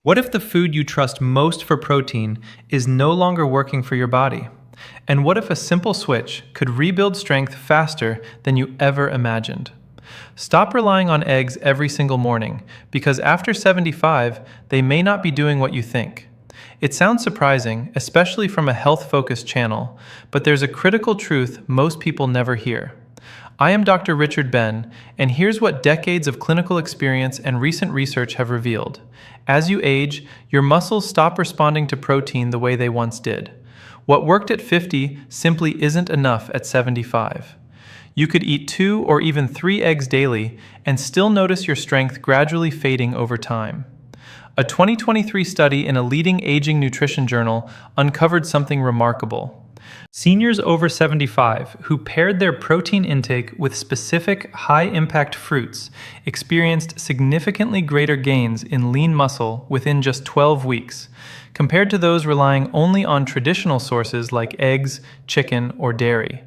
What if the food you trust most for protein is no longer working for your body? And what if a simple switch could rebuild strength faster than you ever imagined? Stop relying on eggs every single morning, because after 75, they may not be doing what you think. It sounds surprising, especially from a health-focused channel, but there's a critical truth most people never hear. I am Dr. Richard Ben, and here's what decades of clinical experience and recent research have revealed. As you age, your muscles stop responding to protein the way they once did. What worked at 50 simply isn't enough at 75. You could eat 2 or even 3 eggs daily and still notice your strength gradually fading over time. A 2023 study in a leading aging nutrition journal uncovered something remarkable. Seniors over 75 who paired their protein intake with specific high-impact fruits experienced significantly greater gains in lean muscle within just 12 weeks, compared to those relying only on traditional sources like eggs, chicken, or dairy.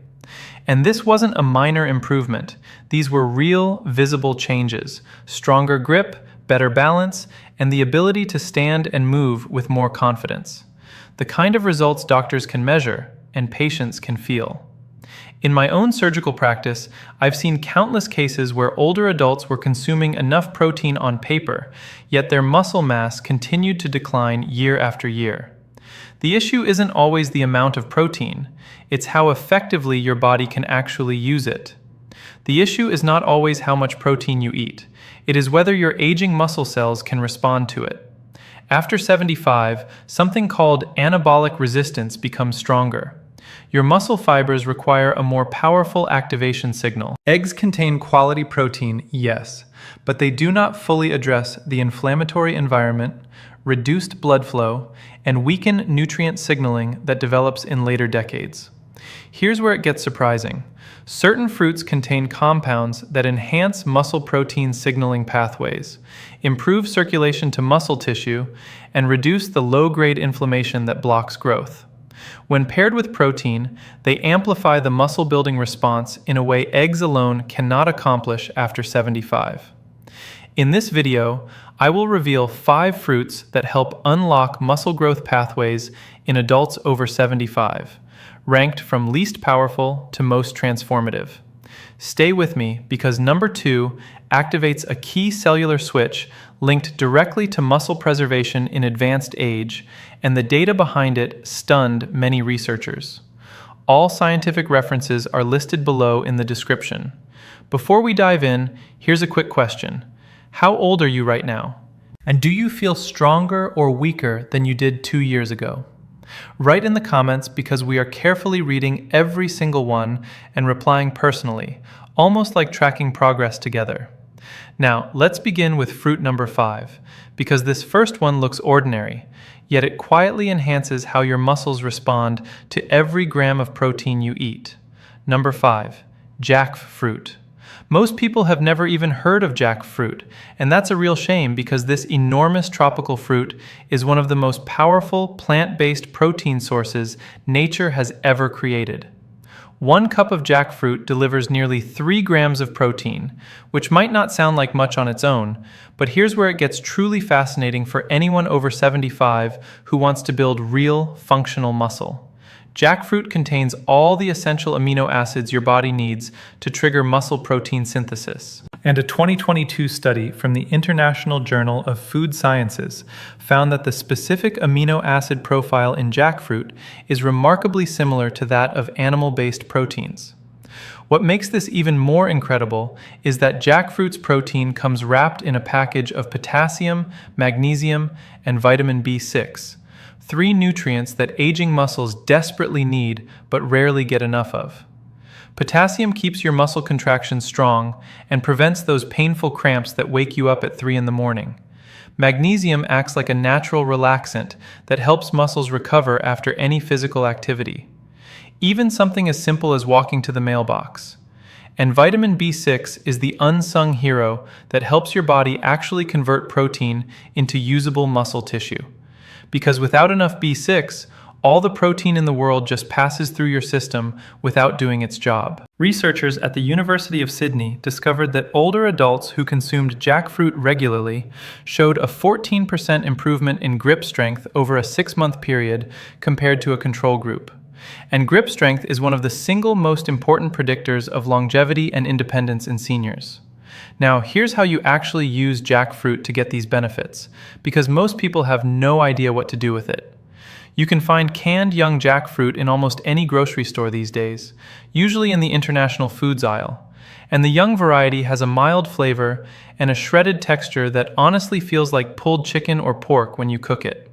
And this wasn't a minor improvement. These were real, visible changes: stronger grip, better balance, and the ability to stand and move with more confidence. The kind of results doctors can measure and patients can feel. In my own surgical practice, I've seen countless cases where older adults were consuming enough protein on paper, yet their muscle mass continued to decline year after year. The issue isn't always the amount of protein, it's how effectively your body can actually use it. The issue is not always how much protein you eat, it is whether your aging muscle cells can respond to it. After 75, something called anabolic resistance becomes stronger. Your muscle fibers require a more powerful activation signal. Eggs contain quality protein, yes, but they do not fully address the inflammatory environment, reduced blood flow, and weaken nutrient signaling that develops in later decades. Here's where it gets surprising. Certain fruits contain compounds that enhance muscle protein signaling pathways, improve circulation to muscle tissue, and reduce the low-grade inflammation that blocks growth. When paired with protein, they amplify the muscle-building response in a way eggs alone cannot accomplish after 75. In this video, I will reveal 5 fruits that help unlock muscle growth pathways in adults over 75, ranked from least powerful to most transformative. Stay with me because number 2 activates a key cellular switch linked directly to muscle preservation in advanced age, and the data behind it stunned many researchers. All scientific references are listed below in the description. Before we dive in, here's a quick question. How old are you right now? And do you feel stronger or weaker than you did 2 years ago? Write in the comments because we are carefully reading every single one and replying personally, almost like tracking progress together. Now, let's begin with fruit number 5, because this first one looks ordinary, yet it quietly enhances how your muscles respond to every gram of protein you eat. Number 5, jackfruit. Most people have never even heard of jackfruit, and that's a real shame because this enormous tropical fruit is one of the most powerful plant-based protein sources nature has ever created. 1 cup of jackfruit delivers nearly 3 grams of protein, which might not sound like much on its own, but here's where it gets truly fascinating for anyone over 75 who wants to build real, functional muscle. Jackfruit contains all the essential amino acids your body needs to trigger muscle protein synthesis. And a 2022 study from the International Journal of Food Sciences found that the specific amino acid profile in jackfruit is remarkably similar to that of animal-based proteins. What makes this even more incredible is that jackfruit's protein comes wrapped in a package of potassium, magnesium, and vitamin B6. 3 nutrients that aging muscles desperately need but rarely get enough of. Potassium keeps your muscle contractions strong and prevents those painful cramps that wake you up at 3 in the morning. Magnesium acts like a natural relaxant that helps muscles recover after any physical activity. Even something as simple as walking to the mailbox. And vitamin B6 is the unsung hero that helps your body actually convert protein into usable muscle tissue. Because without enough B6, all the protein in the world just passes through your system without doing its job. Researchers at the University of Sydney discovered that older adults who consumed jackfruit regularly showed a 14% improvement in grip strength over a 6-month period compared to a control group. And grip strength is one of the single most important predictors of longevity and independence in seniors. Now, here's how you actually use jackfruit to get these benefits, because most people have no idea what to do with it. You can find canned young jackfruit in almost any grocery store these days, usually in the international foods aisle. And the young variety has a mild flavor and a shredded texture that honestly feels like pulled chicken or pork when you cook it.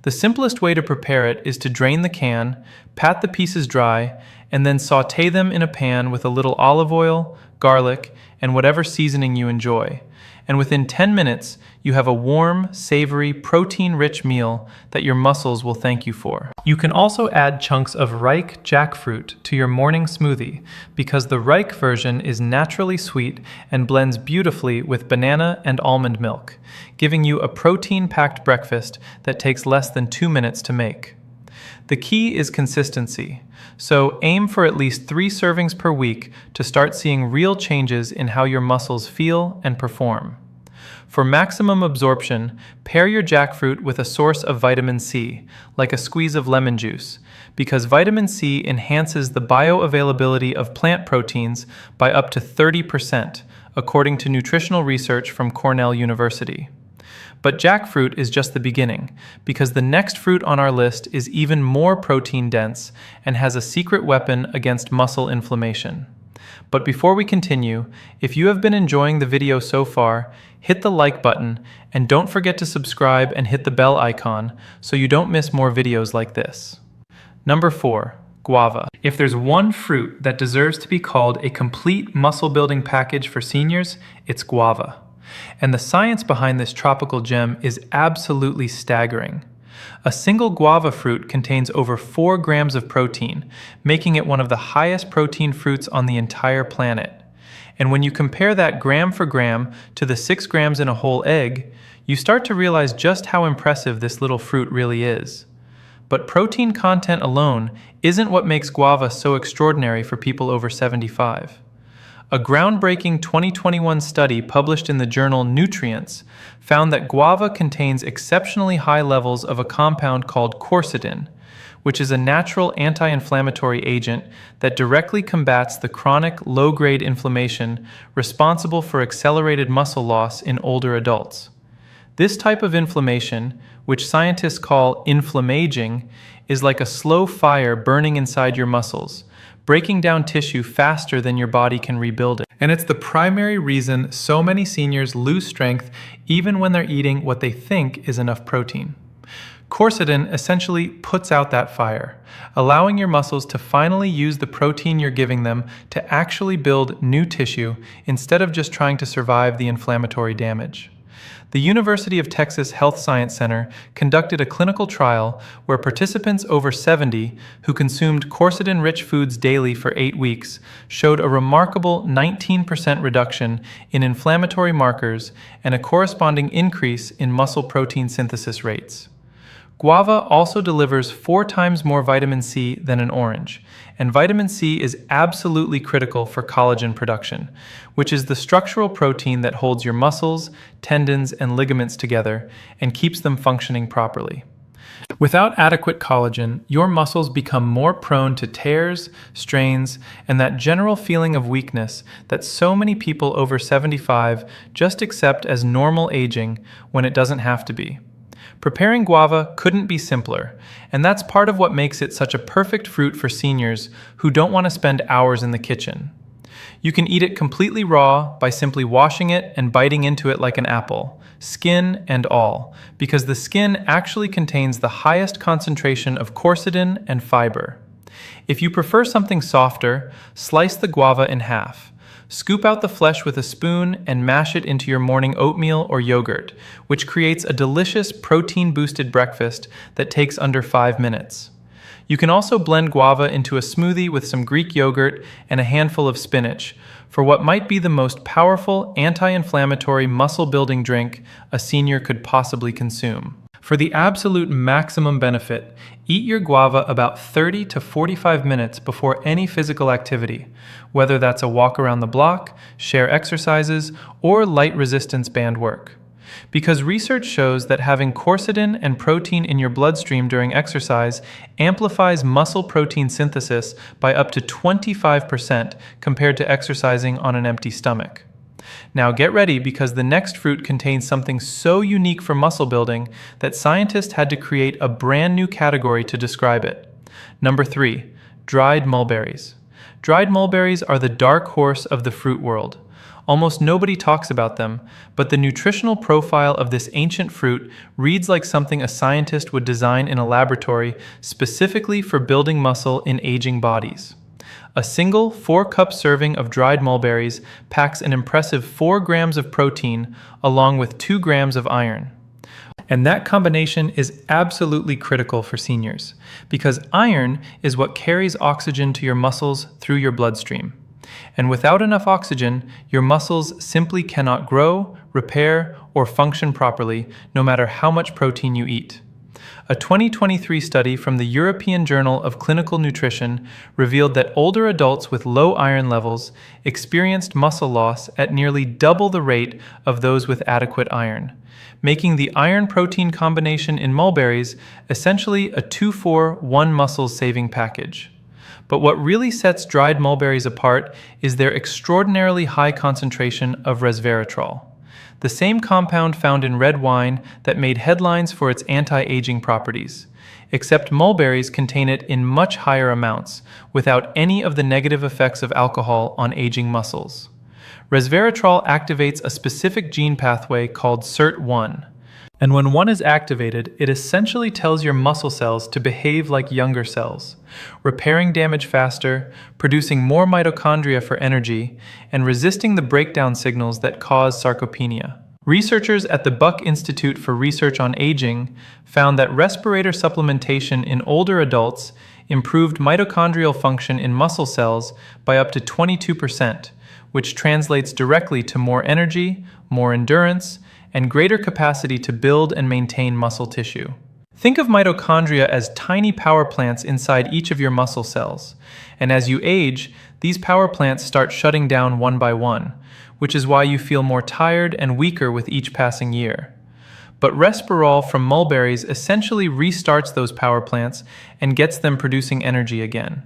The simplest way to prepare it is to drain the can, pat the pieces dry, and then sauté them in a pan with a little olive oil, garlic, and whatever seasoning you enjoy. And within 10 minutes, you have a warm, savory, protein-rich meal that your muscles will thank you for. You can also add chunks of Reich jackfruit to your morning smoothie because the Reich version is naturally sweet and blends beautifully with banana and almond milk, giving you a protein-packed breakfast that takes less than 2 minutes to make. The key is consistency, so aim for at least 3 servings per week to start seeing real changes in how your muscles feel and perform. For maximum absorption, pair your jackfruit with a source of vitamin C, like a squeeze of lemon juice, because vitamin C enhances the bioavailability of plant proteins by up to 30%, according to nutritional research from Cornell University. But jackfruit is just the beginning, because the next fruit on our list is even more protein-dense and has a secret weapon against muscle inflammation. But before we continue, if you have been enjoying the video so far, hit the like button and don't forget to subscribe and hit the bell icon so you don't miss more videos like this. Number 4. Guava. If there's one fruit that deserves to be called a complete muscle-building package for seniors, it's guava. And the science behind this tropical gem is absolutely staggering. A single guava fruit contains over 4 grams of protein, making it one of the highest protein fruits on the entire planet. And when you compare that gram for gram to the 6 grams in a whole egg, you start to realize just how impressive this little fruit really is. But protein content alone isn't what makes guava so extraordinary for people over 75. A groundbreaking 2021 study published in the journal Nutrients found that guava contains exceptionally high levels of a compound called quercetin, which is a natural anti-inflammatory agent that directly combats the chronic low-grade inflammation responsible for accelerated muscle loss in older adults. This type of inflammation, which scientists call inflammaging, is like a slow fire burning inside your muscles, breaking down tissue faster than your body can rebuild it. And it's the primary reason so many seniors lose strength even when they're eating what they think is enough protein. Quercetin essentially puts out that fire, allowing your muscles to finally use the protein you're giving them to actually build new tissue instead of just trying to survive the inflammatory damage. The University of Texas Health Science Center conducted a clinical trial where participants over 70 who consumed quercetin-rich foods daily for 8 weeks showed a remarkable 19% reduction in inflammatory markers and a corresponding increase in muscle protein synthesis rates. Guava also delivers 4 times more vitamin C than an orange, and vitamin C is absolutely critical for collagen production, which is the structural protein that holds your muscles, tendons, and ligaments together and keeps them functioning properly. Without adequate collagen, your muscles become more prone to tears, strains, and that general feeling of weakness that so many people over 75 just accept as normal aging when it doesn't have to be. Preparing guava couldn't be simpler, and that's part of what makes it such a perfect fruit for seniors who don't want to spend hours in the kitchen. You can eat it completely raw by simply washing it and biting into it like an apple, skin and all, because the skin actually contains the highest concentration of quercetin and fiber. If you prefer something softer, slice the guava in half. Scoop out the flesh with a spoon and mash it into your morning oatmeal or yogurt, which creates a delicious protein-boosted breakfast that takes under 5 minutes. You can also blend guava into a smoothie with some Greek yogurt and a handful of spinach for what might be the most powerful anti-inflammatory muscle-building drink a senior could possibly consume. For the absolute maximum benefit, eat your guava about 30 to 45 minutes before any physical activity, whether that's a walk around the block, share exercises, or light resistance band work. Because research shows that having quercetin and protein in your bloodstream during exercise amplifies muscle protein synthesis by up to 25% compared to exercising on an empty stomach. Now get ready, because the next fruit contains something so unique for muscle building that scientists had to create a brand new category to describe it. Number 3, dried mulberries. Dried mulberries are the dark horse of the fruit world. Almost nobody talks about them, but the nutritional profile of this ancient fruit reads like something a scientist would design in a laboratory specifically for building muscle in aging bodies. A single 4-cup serving of dried mulberries packs an impressive 4 grams of protein along with 2 grams of iron. And that combination is absolutely critical for seniors, because iron is what carries oxygen to your muscles through your bloodstream. And without enough oxygen, your muscles simply cannot grow, repair, or function properly, no matter how much protein you eat. A 2023 study from the European Journal of Clinical Nutrition revealed that older adults with low iron levels experienced muscle loss at nearly double the rate of those with adequate iron, making the iron-protein combination in mulberries essentially a 2-for-1 muscle-saving package. But what really sets dried mulberries apart is their extraordinarily high concentration of resveratrol, the same compound found in red wine that made headlines for its anti-aging properties. Except mulberries contain it in much higher amounts, without any of the negative effects of alcohol on aging muscles. Resveratrol activates a specific gene pathway called SIRT1. And when one is activated, it essentially tells your muscle cells to behave like younger cells, repairing damage faster, producing more mitochondria for energy, and resisting the breakdown signals that cause sarcopenia. Researchers at the Buck Institute for Research on Aging found that respirator supplementation in older adults improved mitochondrial function in muscle cells by up to 22%, which translates directly to more energy, more endurance, and greater capacity to build and maintain muscle tissue. Think of mitochondria as tiny power plants inside each of your muscle cells, and as you age, these power plants start shutting down one by one, which is why you feel more tired and weaker with each passing year. But resveratrol from mulberries essentially restarts those power plants and gets them producing energy again.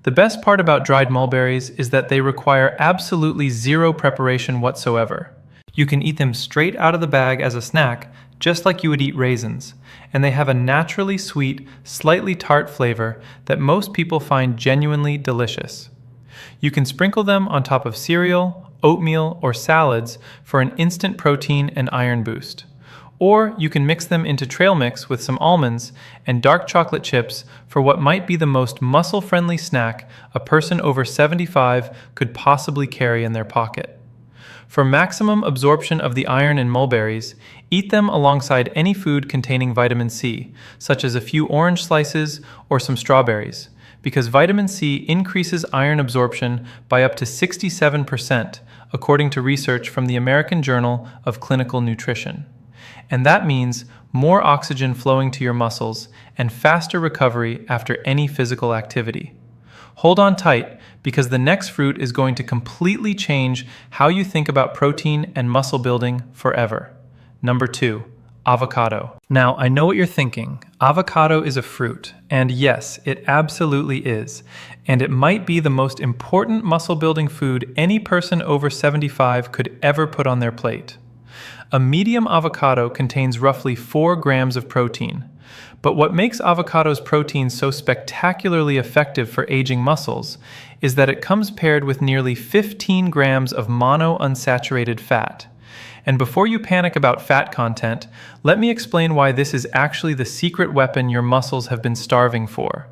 The best part about dried mulberries is that they require absolutely zero preparation whatsoever. You can eat them straight out of the bag as a snack, just like you would eat raisins, and they have a naturally sweet, slightly tart flavor that most people find genuinely delicious. You can sprinkle them on top of cereal, oatmeal, or salads for an instant protein and iron boost. Or you can mix them into trail mix with some almonds and dark chocolate chips for what might be the most muscle-friendly snack a person over 75 could possibly carry in their pocket. For maximum absorption of the iron in mulberries, eat them alongside any food containing vitamin C, such as a few orange slices or some strawberries, because vitamin C increases iron absorption by up to 67%, according to research from the American Journal of Clinical Nutrition. And that means more oxygen flowing to your muscles and faster recovery after any physical activity. Hold on tight, because the next fruit is going to completely change how you think about protein and muscle building forever. Number 2, avocado. Now, I know what you're thinking. Avocado is a fruit, and yes, it absolutely is. And it might be the most important muscle-building food any person over 75 could ever put on their plate. A medium avocado contains roughly 4 grams of protein. But what makes avocado's protein so spectacularly effective for aging muscles is that it comes paired with nearly 15 grams of monounsaturated fat. And before you panic about fat content, let me explain why this is actually the secret weapon your muscles have been starving for.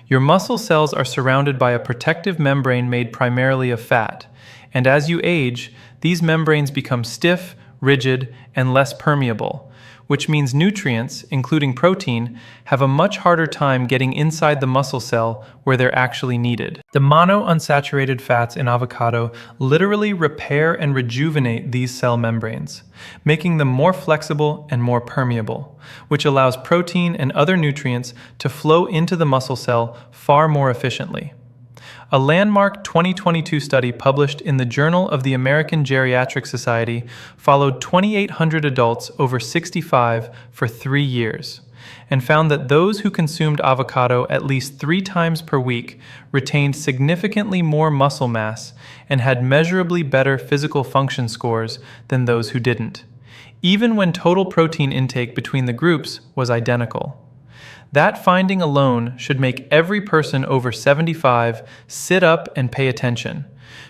Your muscle cells are surrounded by a protective membrane made primarily of fat, and as you age, these membranes become stiff, rigid, and less permeable, which means nutrients, including protein, have a much harder time getting inside the muscle cell where they're actually needed. The monounsaturated fats in avocado literally repair and rejuvenate these cell membranes, making them more flexible and more permeable, which allows protein and other nutrients to flow into the muscle cell far more efficiently. A landmark 2022 study published in the Journal of the American Geriatric Society followed 2,800 adults over 65 for 3 years and found that those who consumed avocado at least 3 times per week retained significantly more muscle mass and had measurably better physical function scores than those who didn't, even when total protein intake between the groups was identical. That finding alone should make every person over 75 sit up and pay attention,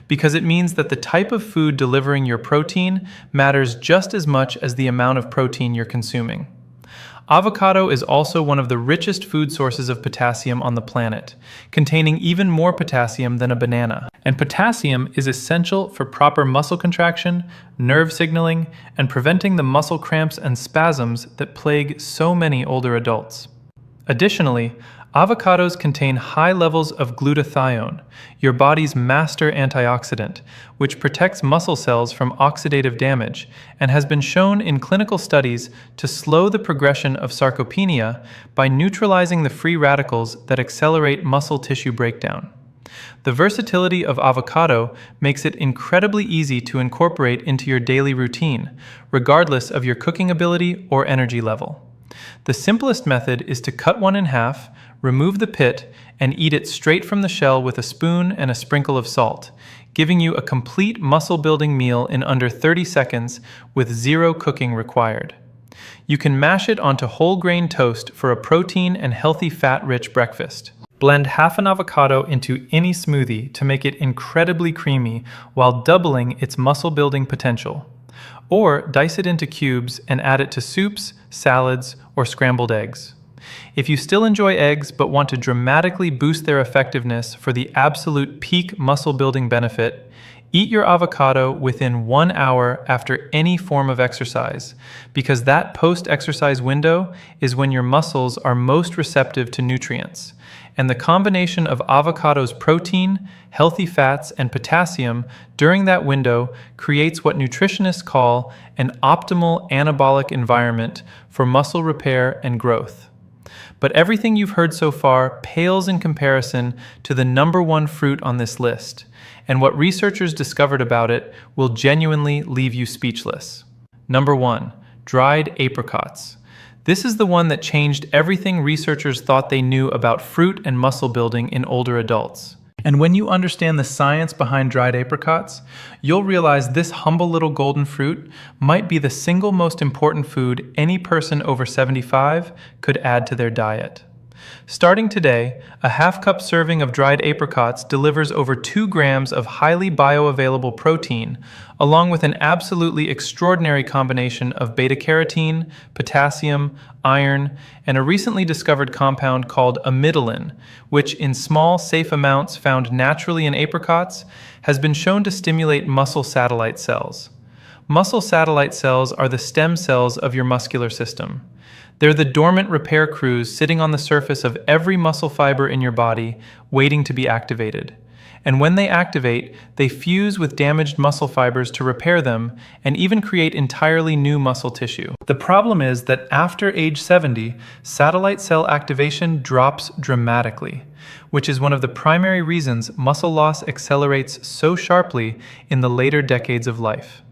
because it means that the type of food delivering your protein matters just as much as the amount of protein you're consuming. Avocado is also one of the richest food sources of potassium on the planet, containing even more potassium than a banana. And potassium is essential for proper muscle contraction, nerve signaling, and preventing the muscle cramps and spasms that plague so many older adults. Additionally, avocados contain high levels of glutathione, your body's master antioxidant, which protects muscle cells from oxidative damage and has been shown in clinical studies to slow the progression of sarcopenia by neutralizing the free radicals that accelerate muscle tissue breakdown. The versatility of avocado makes it incredibly easy to incorporate into your daily routine, regardless of your cooking ability or energy level. The simplest method is to cut one in half, remove the pit, and eat it straight from the shell with a spoon and a sprinkle of salt, giving you a complete muscle-building meal in under 30 seconds with 0 cooking required. You can mash it onto whole grain toast for a protein and healthy fat-rich breakfast. Blend half an avocado into any smoothie to make it incredibly creamy while doubling its muscle-building potential. Or dice it into cubes and add it to soups, salads, or scrambled eggs. If you still enjoy eggs but want to dramatically boost their effectiveness for the absolute peak muscle-building benefit, eat your avocado within 1 hour after any form of exercise, because that post-exercise window is when your muscles are most receptive to nutrients, and the combination of avocado's protein, healthy fats, and potassium during that window creates what nutritionists call an optimal anabolic environment for muscle repair and growth. But everything you've heard so far pales in comparison to the #1 fruit on this list, and what researchers discovered about it will genuinely leave you speechless. Number 1, dried apricots. This is the one that changed everything researchers thought they knew about fruit and muscle building in older adults. And when you understand the science behind dried apricots, you'll realize this humble little golden fruit might be the single most important food any person over 75 could add to their diet. Starting today, a half-cup serving of dried apricots delivers over 2 grams of highly bioavailable protein, along with an absolutely extraordinary combination of beta-carotene, potassium, iron, and a recently discovered compound called amidalin, which in small, safe amounts found naturally in apricots, has been shown to stimulate muscle satellite cells. Muscle satellite cells are the stem cells of your muscular system. They're the dormant repair crews sitting on the surface of every muscle fiber in your body, waiting to be activated. And when they activate, they fuse with damaged muscle fibers to repair them and even create entirely new muscle tissue. The problem is that after age 70, satellite cell activation drops dramatically, which is one of the primary reasons muscle loss accelerates so sharply in the later decades of life.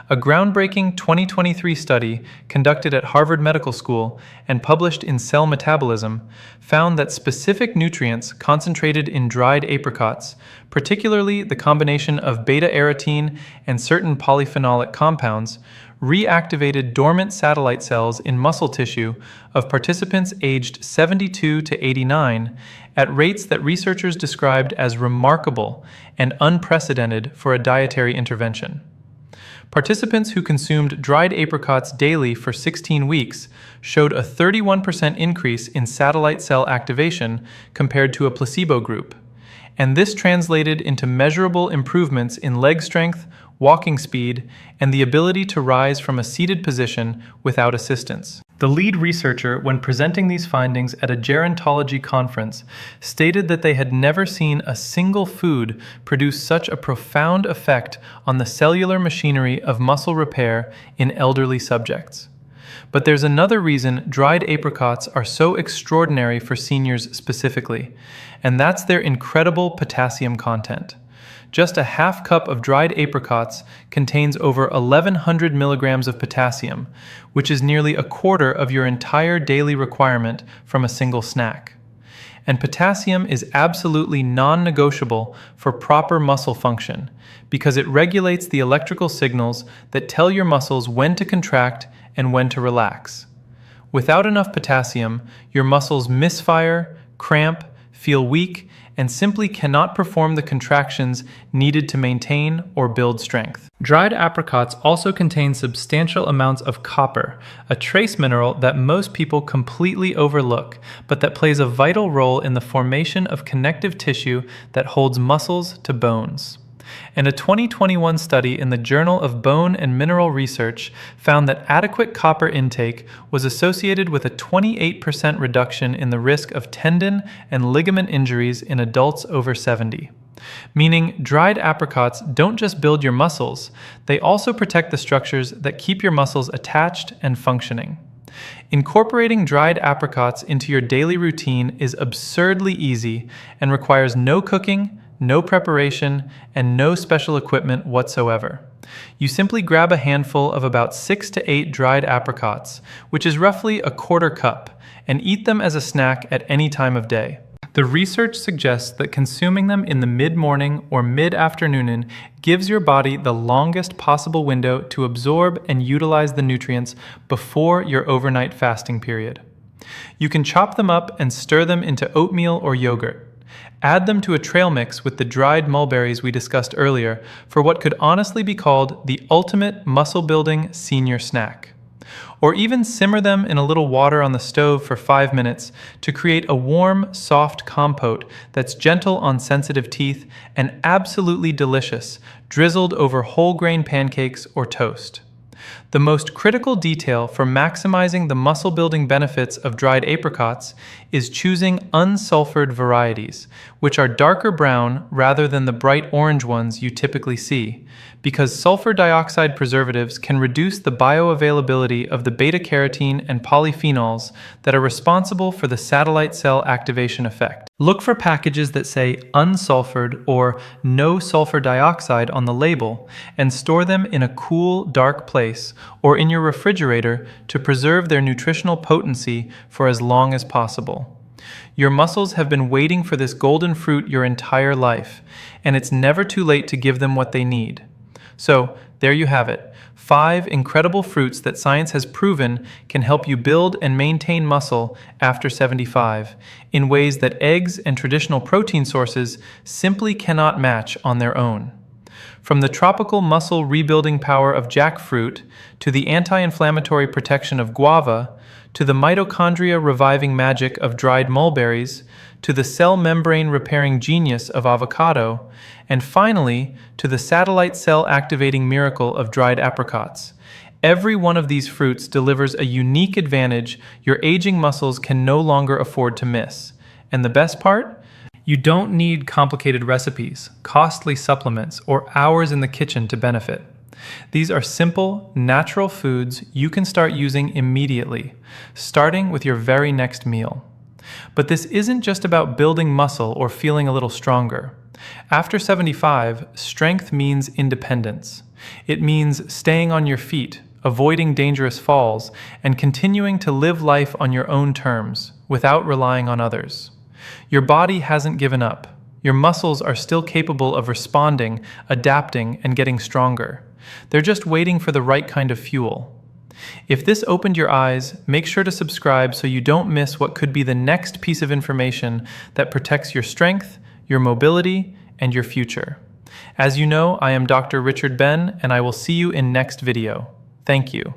A groundbreaking 2023 study conducted at Harvard Medical School and published in Cell Metabolism found that specific nutrients concentrated in dried apricots, particularly the combination of beta-carotene and certain polyphenolic compounds, reactivated dormant satellite cells in muscle tissue of participants aged 72 to 89 at rates that researchers described as remarkable and unprecedented for a dietary intervention. Participants who consumed dried apricots daily for 16 weeks showed a 31% increase in satellite cell activation compared to a placebo group, and this translated into measurable improvements in leg strength, walking speed, and the ability to rise from a seated position without assistance. The lead researcher, when presenting these findings at a gerontology conference, stated that they had never seen a single food produce such a profound effect on the cellular machinery of muscle repair in elderly subjects. But there's another reason dried apricots are so extraordinary for seniors specifically, and that's their incredible potassium content. Just a half cup of dried apricots contains over 1,100 milligrams of potassium, which is nearly a quarter of your entire daily requirement from a single snack. And potassium is absolutely non-negotiable for proper muscle function because it regulates the electrical signals that tell your muscles when to contract and when to relax. Without enough potassium, your muscles misfire, cramp, feel weak, and simply cannot perform the contractions needed to maintain or build strength. Dried apricots also contain substantial amounts of copper, a trace mineral that most people completely overlook, but that plays a vital role in the formation of connective tissue that holds muscles to bones. And a 2021 study in the Journal of Bone and Mineral Research found that adequate copper intake was associated with a 28% reduction in the risk of tendon and ligament injuries in adults over 70. Meaning, dried apricots don't just build your muscles, they also protect the structures that keep your muscles attached and functioning. Incorporating dried apricots into your daily routine is absurdly easy and requires no cooking, no preparation, and no special equipment whatsoever. You simply grab a handful of about 6 to 8 dried apricots, which is roughly a quarter cup, and eat them as a snack at any time of day. The research suggests that consuming them in the mid-morning or mid-afternoon gives your body the longest possible window to absorb and utilize the nutrients before your overnight fasting period. You can chop them up and stir them into oatmeal or yogurt. Add them to a trail mix with the dried mulberries we discussed earlier for what could honestly be called the ultimate muscle-building senior snack. Or even simmer them in a little water on the stove for 5 minutes to create a warm, soft compote that's gentle on sensitive teeth and absolutely delicious, drizzled over whole grain pancakes or toast. The most critical detail for maximizing the muscle-building benefits of dried apricots is choosing unsulfured varieties, which are darker brown rather than the bright orange ones you typically see, because sulfur dioxide preservatives can reduce the bioavailability of the beta-carotene and polyphenols that are responsible for the satellite cell activation effect. Look for packages that say unsulfured or no sulfur dioxide on the label and store them in a cool, dark place or in your refrigerator to preserve their nutritional potency for as long as possible. Your muscles have been waiting for this golden fruit your entire life, and it's never too late to give them what they need. So, there you have it. 5 incredible fruits that science has proven can help you build and maintain muscle after 75 in ways that eggs and traditional protein sources simply cannot match on their own. From the tropical muscle rebuilding power of jackfruit, to the anti-inflammatory protection of guava, to the mitochondria reviving magic of dried mulberries, to the cell membrane repairing genius of avocado, and finally, to the satellite cell activating miracle of dried apricots. Every one of these fruits delivers a unique advantage your aging muscles can no longer afford to miss. And the best part? You don't need complicated recipes, costly supplements, or hours in the kitchen to benefit. These are simple, natural foods you can start using immediately, starting with your very next meal. But this isn't just about building muscle or feeling a little stronger. After 75, strength means independence. It means staying on your feet, avoiding dangerous falls, and continuing to live life on your own terms, without relying on others. Your body hasn't given up. Your muscles are still capable of responding, adapting, and getting stronger. They're just waiting for the right kind of fuel. If this opened your eyes, make sure to subscribe so you don't miss what could be the next piece of information that protects your strength, your mobility, and your future. As you know, I am Dr. Richard Ben, and I will see you in next video. Thank you.